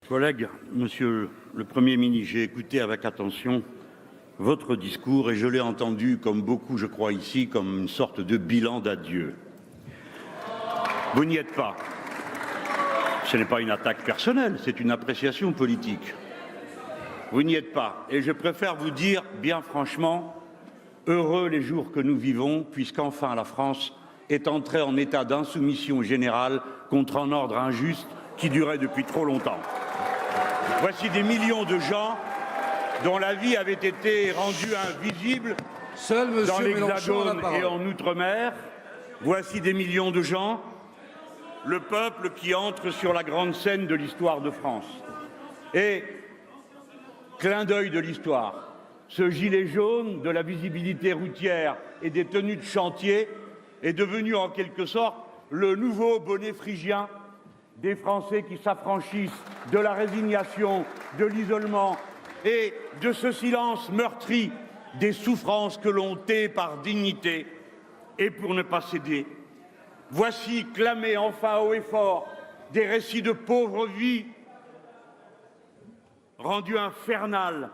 Collègues, Monsieur le Premier ministre, j'ai écouté avec attention votre discours et je l'ai entendu, comme beaucoup, je crois, ici, comme une sorte de bilan d'adieu. Vous n'y êtes pas. Ce n'est pas une attaque personnelle, c'est une appréciation politique. Vous n'y êtes pas. Et je préfère vous dire, bien franchement, heureux les jours que nous vivons, puisqu'enfin la France est entrée en état d'insoumission générale contre un ordre injuste qui durait depuis trop longtemps. Voici des millions de gens dont la vie avait été rendue invisible dans l'Hexagone et en Outre-mer. Voici des millions de gens, le peuple qui entre sur la grande scène de l'histoire de France. Et, clin d'œil de l'histoire, ce gilet jaune de la visibilité routière et des tenues de chantier est devenu en quelque sorte le nouveau bonnet phrygien des Français qui s'affranchissent de la résignation, de l'isolement et de ce silence meurtri des souffrances que l'on tait par dignité et pour ne pas céder. Voici clamés enfin haut et fort des récits de pauvres vies rendues infernales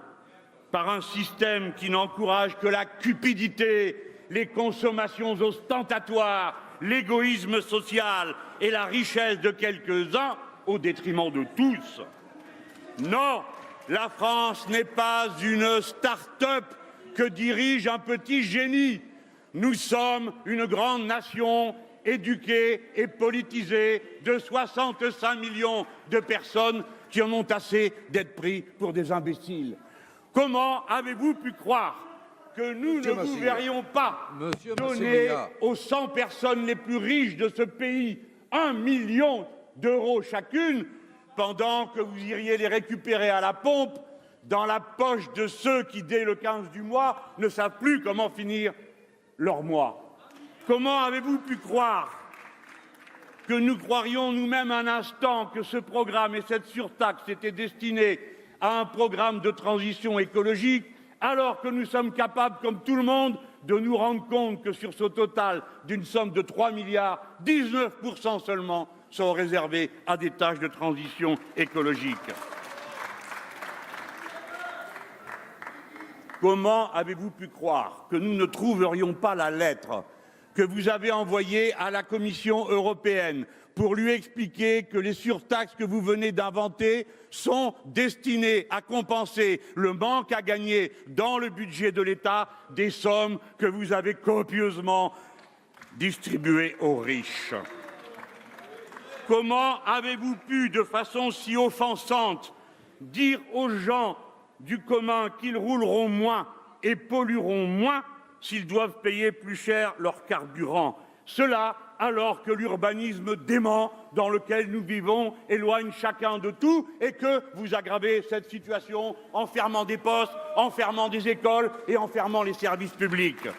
par un système qui n'encourage que la cupidité, les consommations ostentatoires, l'égoïsme social et la richesse de quelques-uns au détriment de tous. Non, la France n'est pas une start-up que dirige un petit génie. Nous sommes une grande nation éduquée et politisée de 65 millions de personnes qui en ont assez d'être pris pour des imbéciles. Comment avez-vous pu croire que nous ne vous verrions pas donner aux 100 personnes les plus riches de ce pays 1 million d'euros chacune, pendant que vous iriez les récupérer à la pompe dans la poche de ceux qui, dès le 15 du mois, ne savent plus comment finir leur mois? Comment avez-vous pu croire que nous croirions nous-mêmes un instant que ce programme et cette surtaxe étaient destinés à un programme de transition écologique, alors que nous sommes capables, comme tout le monde, de nous rendre compte que sur ce total d'une somme de 3 milliards, 19% seulement sont réservés à des tâches de transition écologique. Comment avez-vous pu croire que nous ne trouverions pas la lettre que vous avez envoyée à la Commission européenne pour lui expliquer que les surtaxes que vous venez d'inventer sont destinées à compenser le manque à gagner dans le budget de l'État des sommes que vous avez copieusement distribuées aux riches? Comment avez-vous pu, de façon si offensante, dire aux gens du commun qu'ils rouleront moins et pollueront moins s'ils doivent payer plus cher leur carburant? Cela alors que l'urbanisme dément dans lequel nous vivons éloigne chacun de tout et que vous aggravez cette situation en fermant des postes, en fermant des écoles et en fermant les services publics.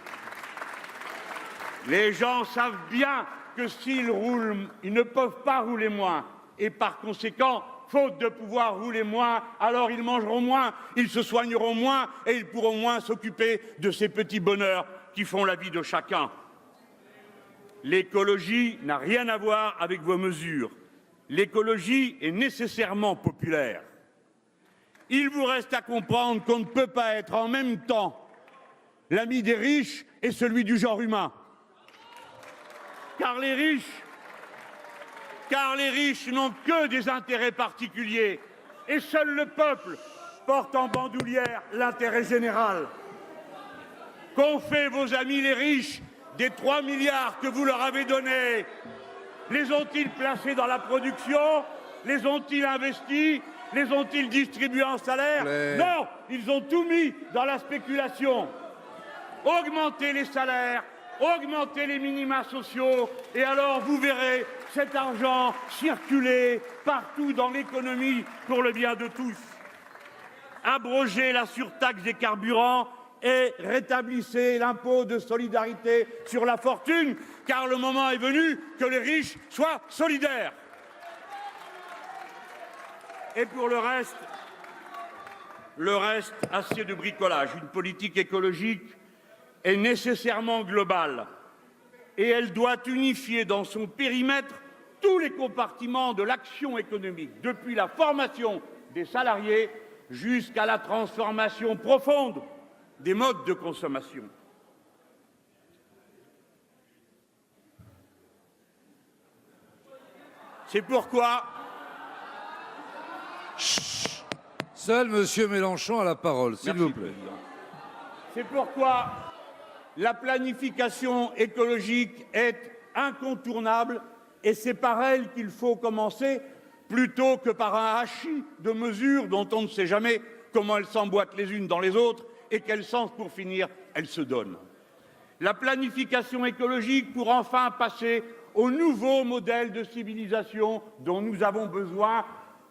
Les gens savent bien que s'ils roulent, ils ne peuvent pas rouler moins et par conséquent, faute de pouvoir rouler moins, alors ils mangeront moins, ils se soigneront moins et ils pourront moins s'occuper de ces petits bonheurs qui font la vie de chacun. L'écologie n'a rien à voir avec vos mesures. L'écologie est nécessairement populaire. Il vous reste à comprendre qu'on ne peut pas être en même temps l'ami des riches et celui du genre humain. Car les riches n'ont que des intérêts particuliers et seul le peuple porte en bandoulière l'intérêt général. Qu'ont fait vos amis les riches des 3 milliards que vous leur avez donnés? Les ont-ils placés dans la production? Les ont-ils investis? Les ont-ils distribués en salaire? Non, ils ont tout mis dans la spéculation. Augmentez les salaires, augmentez les minima sociaux et alors vous verrez cet argent circuler partout dans l'économie pour le bien de tous. Abrogez la surtaxe des carburants et rétablissez l'impôt de solidarité sur la fortune, car le moment est venu que les riches soient solidaires. Et pour le reste, assez de bricolage. Une politique écologique est nécessairement globale et elle doit unifier dans son périmètre tous les compartiments de l'action économique, depuis la formation des salariés jusqu'à la transformation profonde des modes de consommation. C'est pourquoi seul Monsieur Mélenchon a la parole, s'il vous plaît. C'est pourquoi la planification écologique est incontournable et c'est par elle qu'il faut commencer plutôt que par un hachis de mesures dont on ne sait jamais comment elles s'emboîtent les unes dans les autres et quel sens, pour finir, elles se donnent. La planification écologique pour enfin passer au nouveau modèle de civilisation dont nous avons besoin,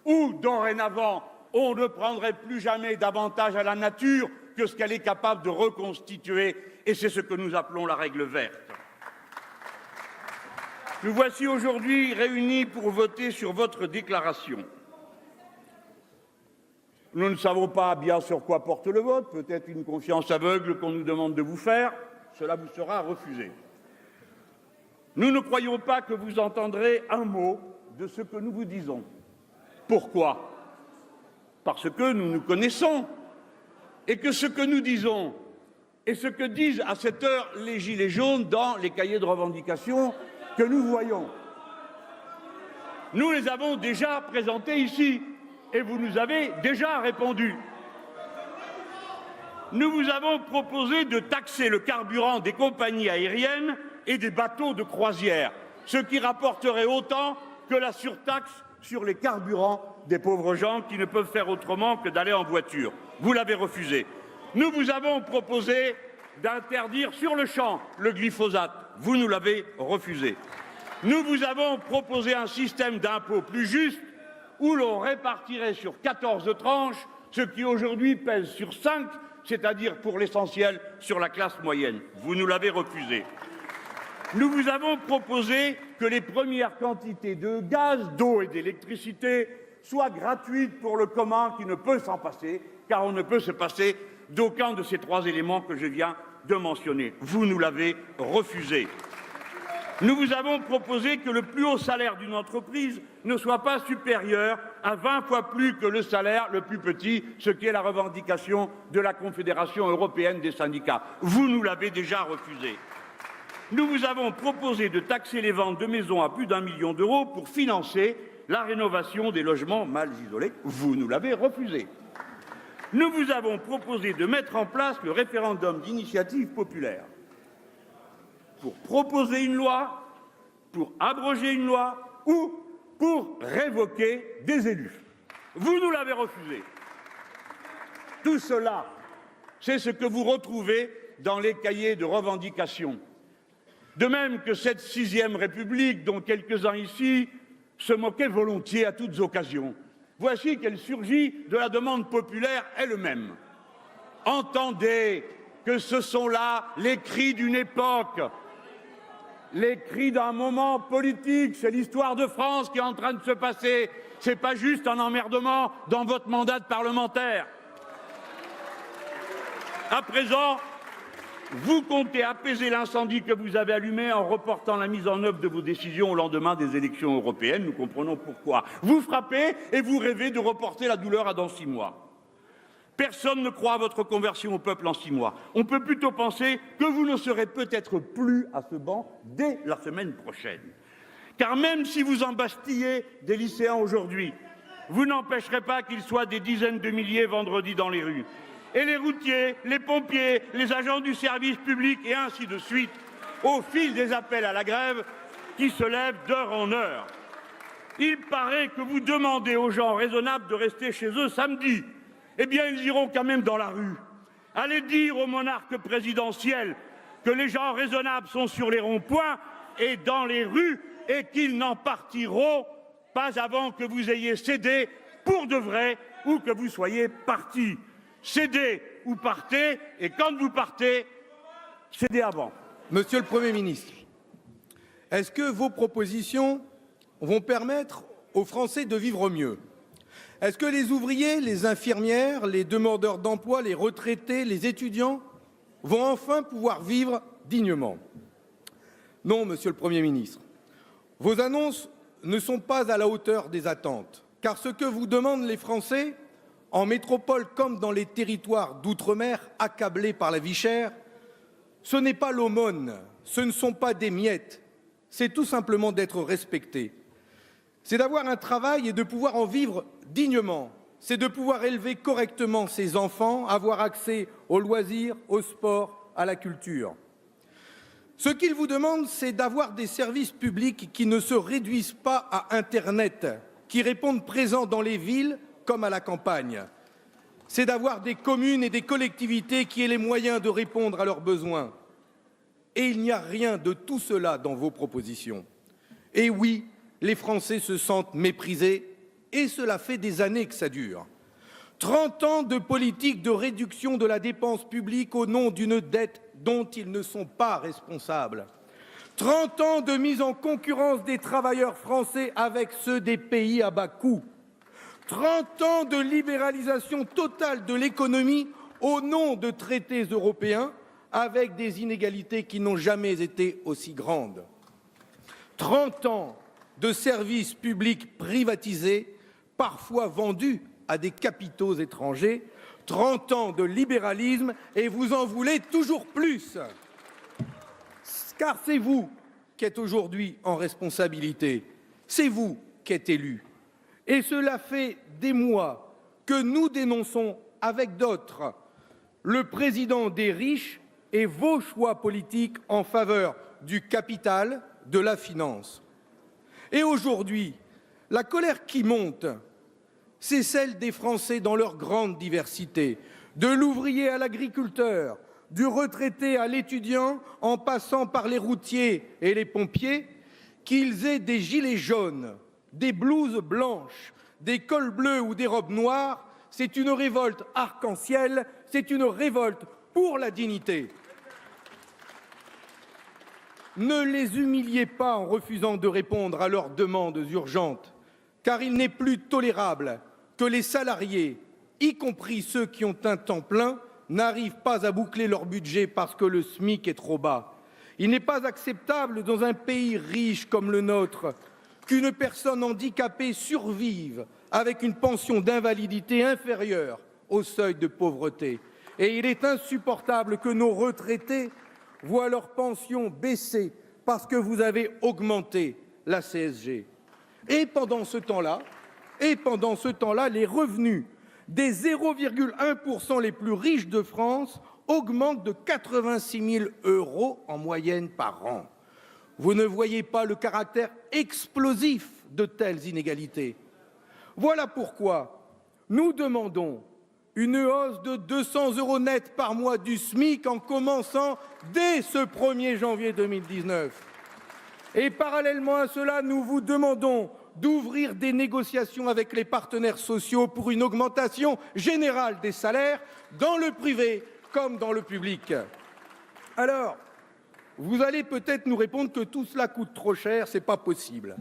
où, dorénavant, on ne prendrait plus jamais davantage à la nature que ce qu'elle est capable de reconstituer, et c'est ce que nous appelons la règle verte. Nous voici aujourd'hui réunis pour voter sur votre déclaration. Nous ne savons pas bien sur quoi porte le vote, peut-être une confiance aveugle qu'on nous demande de vous faire, cela vous sera refusé. Nous ne croyons pas que vous entendrez un mot de ce que nous vous disons. Pourquoi? Parce que nous nous connaissons et que ce que nous disons et ce que disent à cette heure les gilets jaunes dans les cahiers de revendication que nous voyons. Nous les avons déjà présentés ici et vous nous avez déjà répondu. Nous vous avons proposé de taxer le carburant des compagnies aériennes et des bateaux de croisière, ce qui rapporterait autant que la surtaxe sur les carburants des pauvres gens qui ne peuvent faire autrement que d'aller en voiture. Vous l'avez refusé. Nous vous avons proposé d'interdire sur le champ le glyphosate. Vous nous l'avez refusé. Nous vous avons proposé un système d'impôt plus juste où l'on répartirait sur 14 tranches ce qui aujourd'hui pèse sur 5, c'est-à-dire pour l'essentiel sur la classe moyenne. Vous nous l'avez refusé. Nous vous avons proposé que les premières quantités de gaz, d'eau et d'électricité soient gratuites pour le commun qui ne peut s'en passer, car on ne peut se passer d'aucun de ces trois éléments que je viens de mentionner. Vous nous l'avez refusé. Nous vous avons proposé que le plus haut salaire d'une entreprise ne soit pas supérieur à 20 fois plus que le salaire le plus petit, ce qui est la revendication de la Confédération européenne des syndicats. Vous nous l'avez déjà refusé. Nous vous avons proposé de taxer les ventes de maisons à plus d'1 million d'euros pour financer la rénovation des logements mal isolés. Vous nous l'avez refusé. Nous vous avons proposé de mettre en place le référendum d'initiative populaire pour proposer une loi, pour abroger une loi ou pour révoquer des élus. Vous nous l'avez refusé. Tout cela, c'est ce que vous retrouvez dans les cahiers de revendication. De même que cette 6e République, dont quelques-uns ici se moquaient volontiers à toutes occasions, voici qu'elle surgit de la demande populaire elle-même. Entendez que ce sont là les cris d'une époque, les cris d'un moment politique. C'est l'histoire de France qui est en train de se passer. Ce n'est pas juste un emmerdement dans votre mandat de parlementaire. À présent, vous comptez apaiser l'incendie que vous avez allumé en reportant la mise en œuvre de vos décisions au lendemain des élections européennes. Nous comprenons pourquoi. Vous frappez et vous rêvez de reporter la douleur à dans 6 mois. Personne ne croit à votre conversion au peuple en 6 mois. On peut plutôt penser que vous ne serez peut-être plus à ce banc dès la semaine prochaine. Car même si vous embastillez des lycéens aujourd'hui, vous n'empêcherez pas qu'ils soient des dizaines de milliers vendredi dans les rues. Et les routiers, les pompiers, les agents du service public et ainsi de suite, au fil des appels à la grève qui se lèvent d'heure en heure. Il paraît que vous demandez aux gens raisonnables de rester chez eux samedi. Eh bien, ils iront quand même dans la rue. Allez dire au monarque présidentiel que les gens raisonnables sont sur les ronds-points et dans les rues et qu'ils n'en partiront pas avant que vous ayez cédé pour de vrai ou que vous soyez partis. Cédez ou partez, et quand vous partez, cédez avant. Monsieur le Premier ministre, est-ce que vos propositions vont permettre aux Français de vivre mieux? Est-ce que les ouvriers, les infirmières, les demandeurs d'emploi, les retraités, les étudiants vont enfin pouvoir vivre dignement? Non, Monsieur le Premier ministre. Vos annonces ne sont pas à la hauteur des attentes, car ce que vous demandent les Français, en métropole comme dans les territoires d'outre-mer accablés par la vie chère, ce n'est pas l'aumône, ce ne sont pas des miettes, c'est tout simplement d'être respecté. C'est d'avoir un travail et de pouvoir en vivre dignement. C'est de pouvoir élever correctement ses enfants, avoir accès aux loisirs, au sport, à la culture. Ce qu'ils vous demandent, c'est d'avoir des services publics qui ne se réduisent pas à Internet, qui répondent présents dans les villes comme à la campagne. C'est d'avoir des communes et des collectivités qui aient les moyens de répondre à leurs besoins. Et il n'y a rien de tout cela dans vos propositions. Et oui, les Français se sentent méprisés, et cela fait des années que ça dure. 30 ans de politique de réduction de la dépense publique au nom d'une dette dont ils ne sont pas responsables. 30 ans de mise en concurrence des travailleurs français avec ceux des pays à bas coût. 30 ans de libéralisation totale de l'économie au nom de traités européens avec des inégalités qui n'ont jamais été aussi grandes. 30 ans de services publics privatisés, parfois vendus à des capitaux étrangers, 30 ans de libéralisme et vous en voulez toujours plus. Car c'est vous qui êtes aujourd'hui en responsabilité, c'est vous qui êtes élu. Et cela fait des mois que nous dénonçons avec d'autres le président des riches et vos choix politiques en faveur du capital, de la finance. Et aujourd'hui, la colère qui monte, c'est celle des Français dans leur grande diversité, de l'ouvrier à l'agriculteur, du retraité à l'étudiant, en passant par les routiers et les pompiers, qu'ils aient des gilets jaunes, des blouses blanches, des cols bleus ou des robes noires, c'est une révolte arc-en-ciel, c'est une révolte pour la dignité. Ne les humiliez pas en refusant de répondre à leurs demandes urgentes, car il n'est plus tolérable que les salariés, y compris ceux qui ont un temps plein, n'arrivent pas à boucler leur budget parce que le SMIC est trop bas. Il n'est pas acceptable dans un pays riche comme le nôtre qu'une personne handicapée survive avec une pension d'invalidité inférieure au seuil de pauvreté. Et il est insupportable que nos retraités voient leur pension baisser parce que vous avez augmenté la CSG. Et pendant ce temps-là, les revenus des 0,1% les plus riches de France augmentent de 86 000 € en moyenne par an. Vous ne voyez pas le caractère explosif de telles inégalités. Voilà pourquoi nous demandons une hausse de 200 € net par mois du SMIC en commençant dès ce 1er janvier 2019. Et parallèlement à cela, nous vous demandons d'ouvrir des négociations avec les partenaires sociaux pour une augmentation générale des salaires dans le privé comme dans le public. Alors, vous allez peut-être nous répondre que tout cela coûte trop cher, ce n'est pas possible.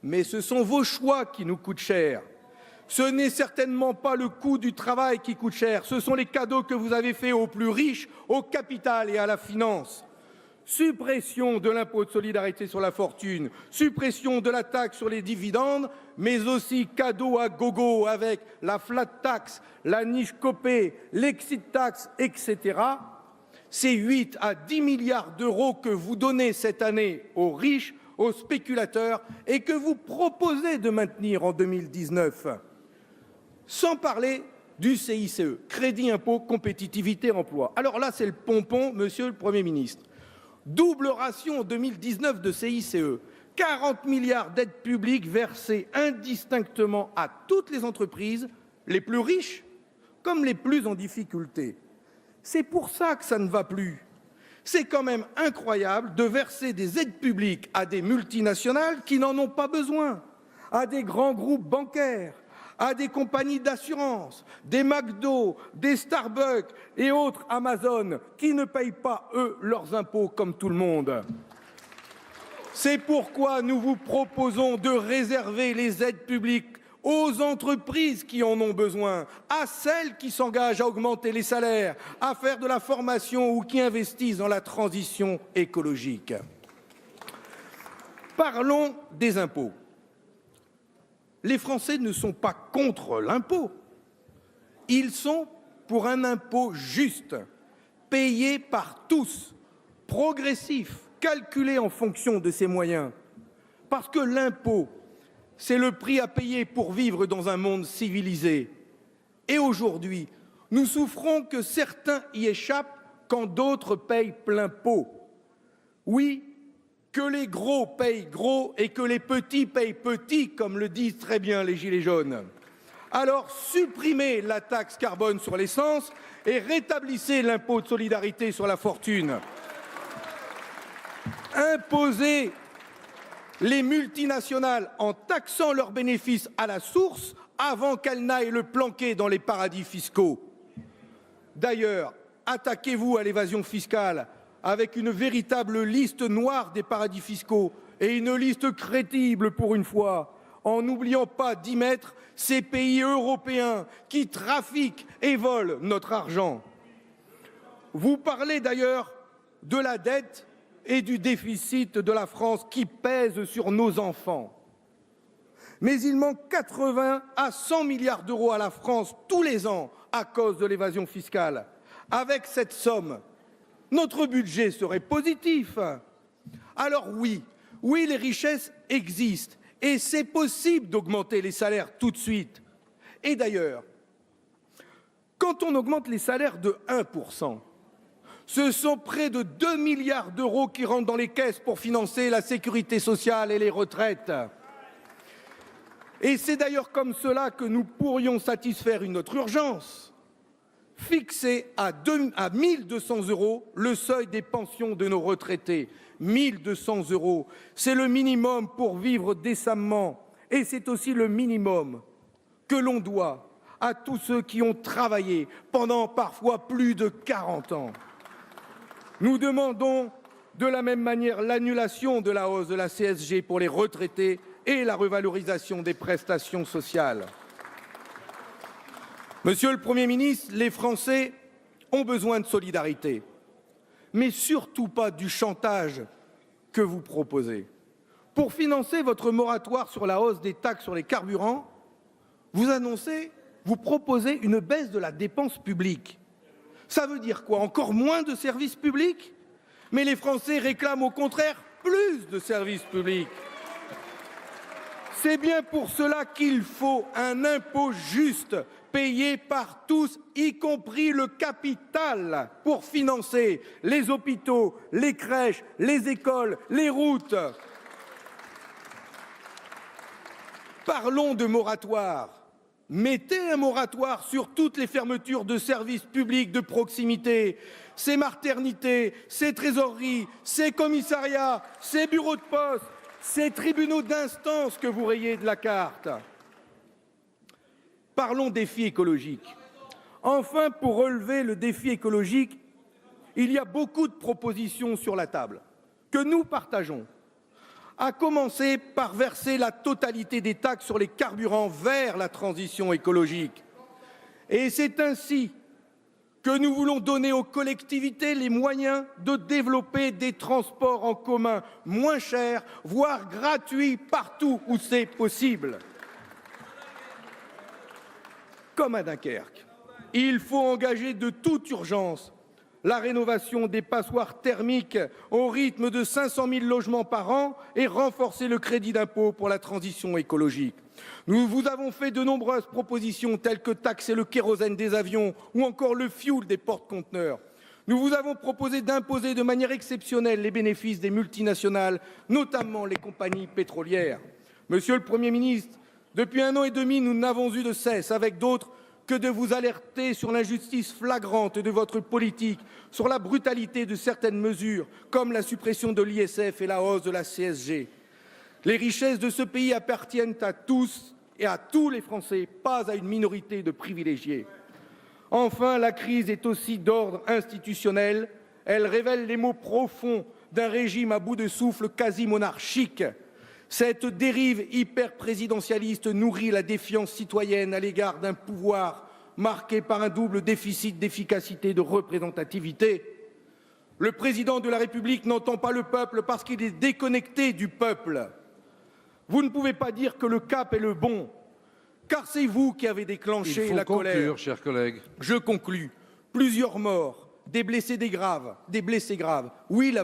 Mais ce sont vos choix qui nous coûtent cher. Ce n'est certainement pas le coût du travail qui coûte cher, ce sont les cadeaux que vous avez faits aux plus riches, au capital et à la finance. Suppression de l'impôt de solidarité sur la fortune, suppression de la taxe sur les dividendes, mais aussi cadeaux à gogo avec la flat tax, la niche copé, l'exit tax, etc. C'est 8 à 10 milliards d'euros que vous donnez cette année aux riches, aux spéculateurs et que vous proposez de maintenir en 2019. Sans parler du CICE, Crédit Impôt Compétitivité Emploi. Alors là, c'est le pompon, monsieur le Premier ministre. Double ration en 2019 de CICE, 40 milliards d'aides publiques versées indistinctement à toutes les entreprises, les plus riches comme les plus en difficulté. C'est pour ça que ça ne va plus. C'est quand même incroyable de verser des aides publiques à des multinationales qui n'en ont pas besoin, à des grands groupes bancaires, à des compagnies d'assurance, des McDo, des Starbucks et autres Amazon qui ne payent pas, eux, leurs impôts comme tout le monde. C'est pourquoi nous vous proposons de réserver les aides publiques aux entreprises qui en ont besoin, à celles qui s'engagent à augmenter les salaires, à faire de la formation ou qui investissent dans la transition écologique. Parlons des impôts. les Français ne sont pas contre l'impôt. Ils sont pour un impôt juste, payé par tous, progressif, calculé en fonction de ses moyens. Parce que l'impôt, c'est le prix à payer pour vivre dans un monde civilisé. Et aujourd'hui, nous souffrons que certains y échappent quand d'autres payent plein pot. Oui, que les gros payent gros et que les petits payent petit, comme le disent très bien les Gilets jaunes. Alors supprimez la taxe carbone sur l'essence et rétablissez l'impôt de solidarité sur la fortune. Imposez les multinationales en taxant leurs bénéfices à la source avant qu'elles n'aillent le planquer dans les paradis fiscaux. D'ailleurs, attaquez-vous à l'évasion fiscale avec une véritable liste noire des paradis fiscaux et une liste crédible pour une fois, en n'oubliant pas d'y mettre ces pays européens qui trafiquent et volent notre argent. Vous parlez d'ailleurs de la dette et du déficit de la France qui pèse sur nos enfants. Mais il manque 80 à 100 milliards d'euros à la France tous les ans à cause de l'évasion fiscale. Avec cette somme, notre budget serait positif. Alors oui, les richesses existent et c'est possible d'augmenter les salaires tout de suite. Et d'ailleurs, quand on augmente les salaires de 1%, ce sont près de 2 milliards d'euros qui rentrent dans les caisses pour financer la sécurité sociale et les retraites. Et c'est d'ailleurs comme cela que nous pourrions satisfaire une autre urgence. Fixer à 1 200 € le seuil des pensions de nos retraités. 1 200 €, c'est le minimum pour vivre décemment. Et c'est aussi le minimum que l'on doit à tous ceux qui ont travaillé pendant parfois plus de 40 ans. Nous demandons de la même manière l'annulation de la hausse de la CSG pour les retraités et la revalorisation des prestations sociales. Monsieur le Premier ministre, les Français ont besoin de solidarité, mais surtout pas du chantage que vous proposez. Pour financer votre moratoire sur la hausse des taxes sur les carburants, vous proposez une baisse de la dépense publique. Ça veut dire quoi? Encore moins de services publics? Mais les Français réclament au contraire plus de services publics. C'est bien pour cela qu'il faut un impôt juste, payé par tous, y compris le capital, pour financer les hôpitaux, les crèches, les écoles, les routes. Parlons de moratoire. Mettez un moratoire sur toutes les fermetures de services publics de proximité, ces maternités, ces trésoreries, ces commissariats, ces bureaux de poste, ces tribunaux d'instance que vous rayez de la carte. Parlons défi écologique. Enfin, pour relever le défi écologique, il y a beaucoup de propositions sur la table que nous partageons. À commencer par verser la totalité des taxes sur les carburants vers la transition écologique. Et c'est ainsi que nous voulons donner aux collectivités les moyens de développer des transports en commun moins chers, voire gratuits partout où c'est possible. Comme à Dunkerque, il faut engager de toute urgence la rénovation des passoires thermiques au rythme de 500 000 logements par an et renforcer le crédit d'impôt pour la transition écologique. Nous vous avons fait de nombreuses propositions telles que taxer le kérosène des avions ou encore le fioul des porte-conteneurs. Nous vous avons proposé d'imposer de manière exceptionnelle les bénéfices des multinationales, notamment les compagnies pétrolières. Monsieur le Premier ministre, depuis 1 an et demi, nous n'avons eu de cesse, avec d'autres, que de vous alerter sur l'injustice flagrante de votre politique, sur la brutalité de certaines mesures, comme la suppression de l'ISF et la hausse de la CSG. Les richesses de ce pays appartiennent à tous et à tous les Français, pas à une minorité de privilégiés. Enfin, la crise est aussi d'ordre institutionnel. Elle révèle les maux profonds d'un régime à bout de souffle quasi monarchique. Cette dérive hyper-présidentialiste nourrit la défiance citoyenne à l'égard d'un pouvoir marqué par un double déficit d'efficacité et de représentativité. Le président de la République n'entend pas le peuple parce qu'il est déconnecté du peuple. Vous ne pouvez pas dire que le cap est le bon Car c'est vous qui avez déclenché la colère. Il faut conclure, chers collègues. Je conclus. Plusieurs morts, des blessés graves. Oui,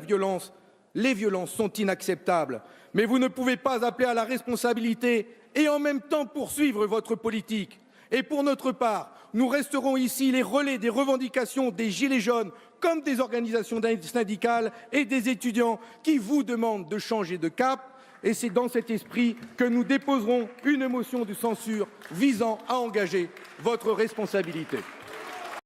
les violences sont inacceptables. Mais vous ne pouvez pas appeler à la responsabilité et en même temps poursuivre votre politique. Et pour notre part, nous resterons ici les relais des revendications des Gilets jaunes comme des organisations syndicales et des étudiants qui vous demandent de changer de cap. Et c'est dans cet esprit que nous déposerons une motion de censure visant à engager votre responsabilité.